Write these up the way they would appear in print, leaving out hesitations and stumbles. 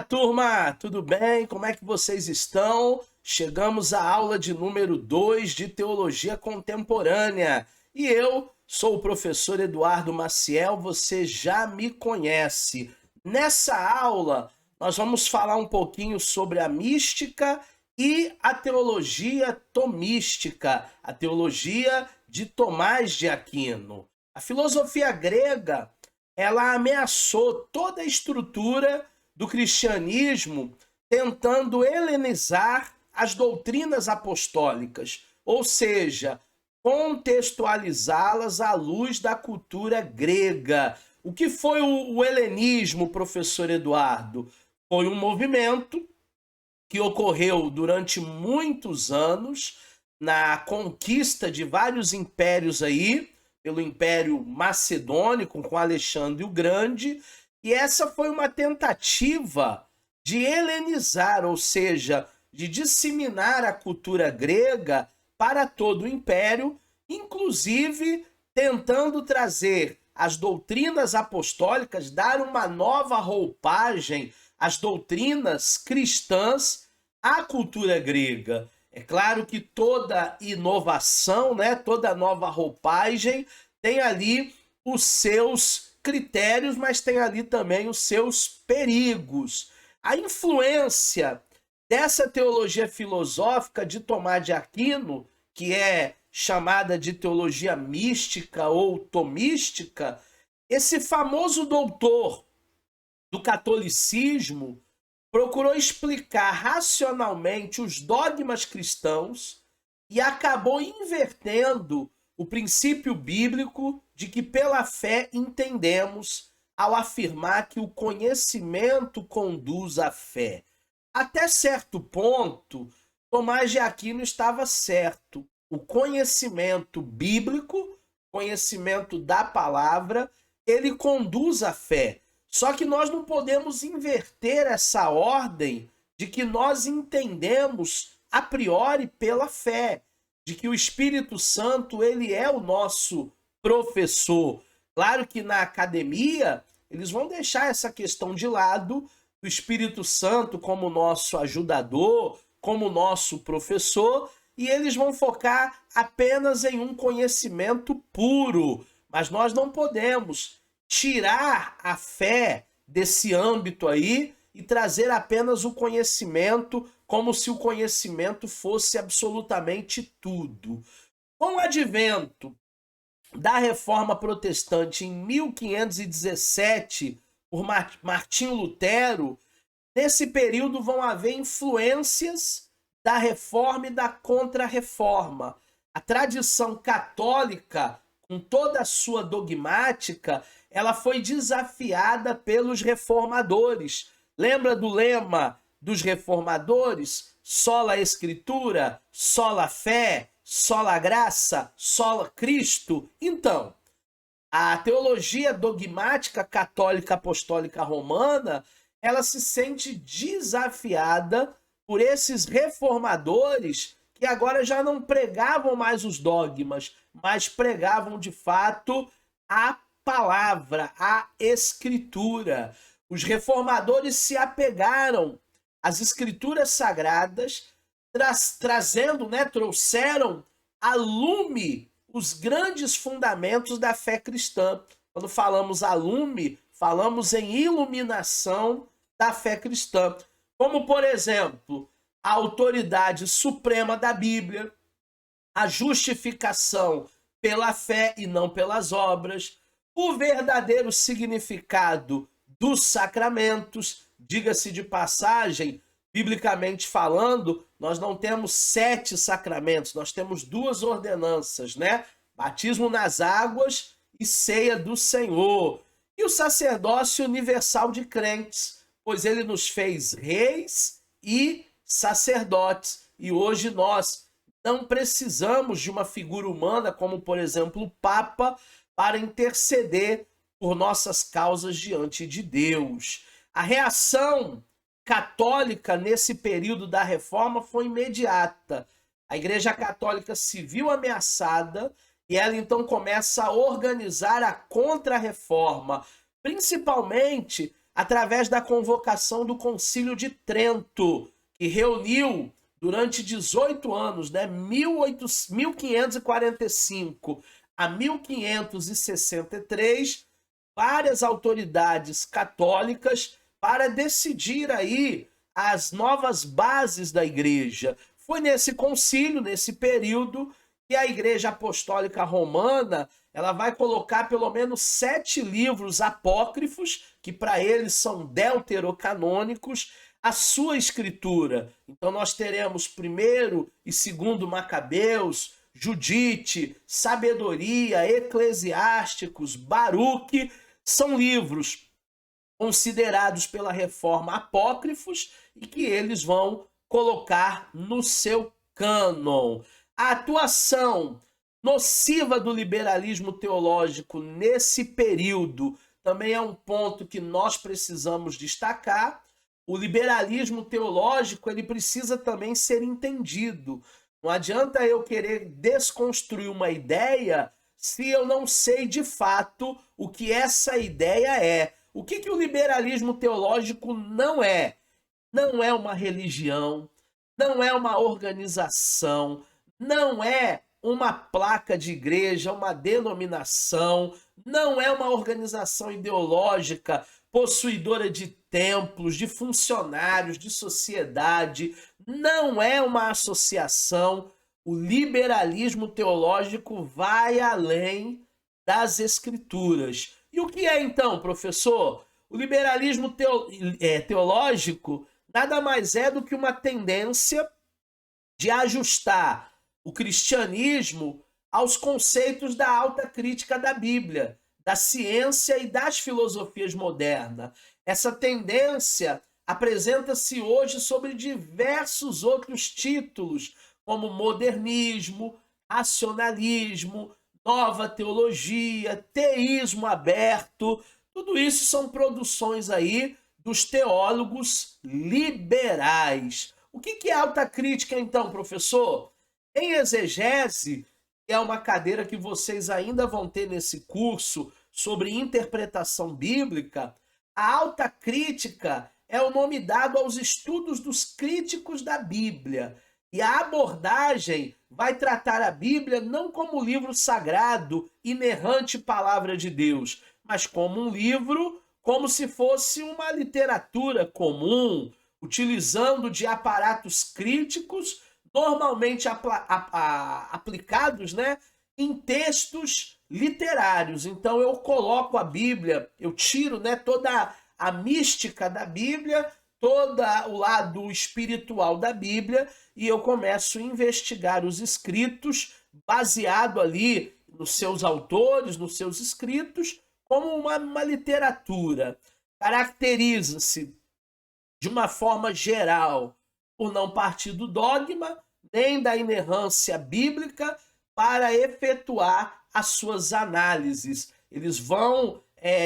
Turma, tudo bem? Como é que vocês estão? Chegamos à aula de número 2 de Teologia Contemporânea e eu sou o professor Eduardo Maciel, você já me conhece. Nessa aula, nós vamos falar um pouquinho sobre a mística e a teologia tomística, a teologia de Tomás de Aquino. A filosofia grega, ela ameaçou toda a estrutura do cristianismo, tentando helenizar as doutrinas apostólicas, ou seja, contextualizá-las à luz da cultura grega. O que foi o helenismo, professor Eduardo? Foi um movimento que ocorreu durante muitos anos na conquista de vários impérios aí, pelo Império Macedônico com Alexandre o Grande, e essa foi uma tentativa de helenizar, ou seja, de disseminar a cultura grega para todo o império, inclusive tentando trazer as doutrinas apostólicas, dar uma nova roupagem às doutrinas cristãs à cultura grega. É claro que toda inovação, né, toda nova roupagem tem ali os seus critérios, mas tem ali também os seus perigos. A influência dessa teologia filosófica de Tomás de Aquino, que é chamada de teologia mística ou tomística, esse famoso doutor do catolicismo procurou explicar racionalmente os dogmas cristãos e acabou invertendo o princípio bíblico de que pela fé entendemos ao afirmar que o conhecimento conduz à fé. Até certo ponto, Tomás de Aquino estava certo. O conhecimento bíblico, conhecimento da palavra, ele conduz à fé. Só que nós não podemos inverter essa ordem de que nós entendemos a priori pela fé, de que o Espírito Santo ele é o nosso professor. Claro que na academia eles vão deixar essa questão de lado, o Espírito Santo como nosso ajudador, como nosso professor, e eles vão focar apenas em um conhecimento puro. Mas nós não podemos tirar a fé desse âmbito aí e trazer apenas o conhecimento como se o conhecimento fosse absolutamente tudo. Com o advento da Reforma Protestante em 1517 por Martinho Lutero, nesse período vão haver influências da Reforma e da Contra-Reforma. A tradição católica, com toda a sua dogmática, ela foi desafiada pelos reformadores. Lembra do lema dos reformadores? Sola Escritura, sola fé, sola graça, sola Cristo. Então, a teologia dogmática católica apostólica romana, ela se sente desafiada por esses reformadores que agora já não pregavam mais os dogmas, mas pregavam de fato a palavra, a escritura. Os reformadores se apegaram às escrituras sagradas, trouxeram a lume os grandes fundamentos da fé cristã. Quando falamos a lume, falamos em iluminação da fé cristã. Como, por exemplo, a autoridade suprema da Bíblia, a justificação pela fé e não pelas obras, o verdadeiro significado dos sacramentos. Diga-se de passagem, biblicamente falando, nós não temos 7 sacramentos, nós temos 2 ordenanças, né? Batismo nas águas e ceia do Senhor. E o sacerdócio universal de crentes, pois ele nos fez reis e sacerdotes. E hoje nós não precisamos de uma figura humana, como por exemplo o Papa, para interceder por nossas causas diante de Deus. A reação católica nesse período da Reforma foi imediata. A Igreja Católica se viu ameaçada e ela então começa a organizar a Contra-Reforma, principalmente através da convocação do Concílio de Trento, que reuniu durante 18 anos, né, 1545 a 1563, várias autoridades católicas para decidir aí as novas bases da igreja. Foi nesse concílio, nesse período, que a Igreja Apostólica Romana ela vai colocar pelo menos 7 livros apócrifos, que para eles são deuterocanônicos, a sua escritura. Então nós teremos 1º e 2º Macabeus, Judite, Sabedoria, Eclesiásticos, Baruque, são livros considerados pela Reforma apócrifos e que eles vão colocar no seu cânon. A atuação nociva do liberalismo teológico nesse período também é um ponto que nós precisamos destacar. O liberalismo teológico ele precisa também ser entendido. Não adianta eu querer desconstruir uma ideia se eu não sei de fato o que essa ideia é. O que o liberalismo teológico não é? Não é uma religião, não é uma organização, não é uma placa de igreja, uma denominação, não é uma organização ideológica possuidora de templos, de funcionários, de sociedade, não é uma associação. O liberalismo teológico vai além das escrituras. E o que é então, professor? O liberalismo teológico nada mais é do que uma tendência de ajustar o cristianismo aos conceitos da alta crítica da Bíblia, da ciência e das filosofias modernas. Essa tendência apresenta-se hoje sobre diversos outros títulos, como modernismo, racionalismo, nova teologia, teísmo aberto. Tudo isso são produções aí dos teólogos liberais. O que é alta crítica, então, professor? Em exegese, que é uma cadeira que vocês ainda vão ter nesse curso sobre interpretação bíblica, a alta crítica é o nome dado aos estudos dos críticos da Bíblia. E a abordagem vai tratar a Bíblia não como livro sagrado, inerrante palavra de Deus, mas como um livro, como se fosse uma literatura comum, utilizando de aparatos críticos, normalmente aplicados, né, em textos literários. Então eu coloco a Bíblia, eu tiro, né, toda a mística da Bíblia, todo o lado espiritual da Bíblia, e eu começo a investigar os escritos, baseado ali nos seus autores, nos seus escritos, como uma literatura. Caracteriza-se, de uma forma geral, por não partir do dogma, nem da inerrância bíblica, para efetuar as suas análises. Eles vão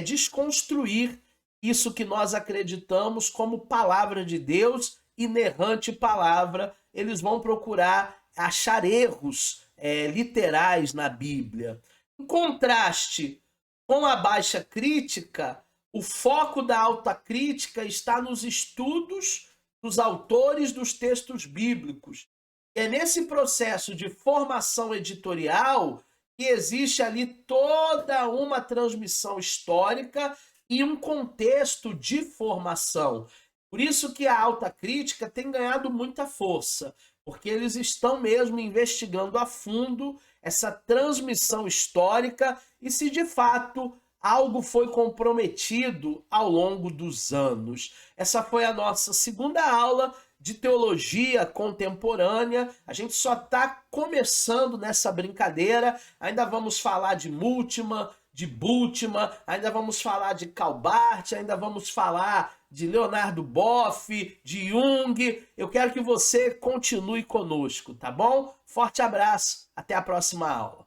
desconstruir isso que nós acreditamos como palavra de Deus, inerrante palavra. Eles vão procurar achar erros literais na Bíblia. Em contraste com a baixa crítica, o foco da alta crítica está nos estudos dos autores dos textos bíblicos. É nesse processo de formação editorial que existe ali toda uma transmissão histórica e um contexto de formação. Por isso que a alta crítica tem ganhado muita força, porque eles estão mesmo investigando a fundo essa transmissão histórica e se de fato algo foi comprometido ao longo dos anos. Essa foi a nossa segunda aula de teologia contemporânea. A gente só está começando nessa brincadeira. Ainda vamos falar de Bultmann, ainda vamos falar de Calbart, ainda vamos falar de Leonardo Boff, de Jung. Eu quero que você continue conosco, tá bom? Forte abraço, até a próxima aula.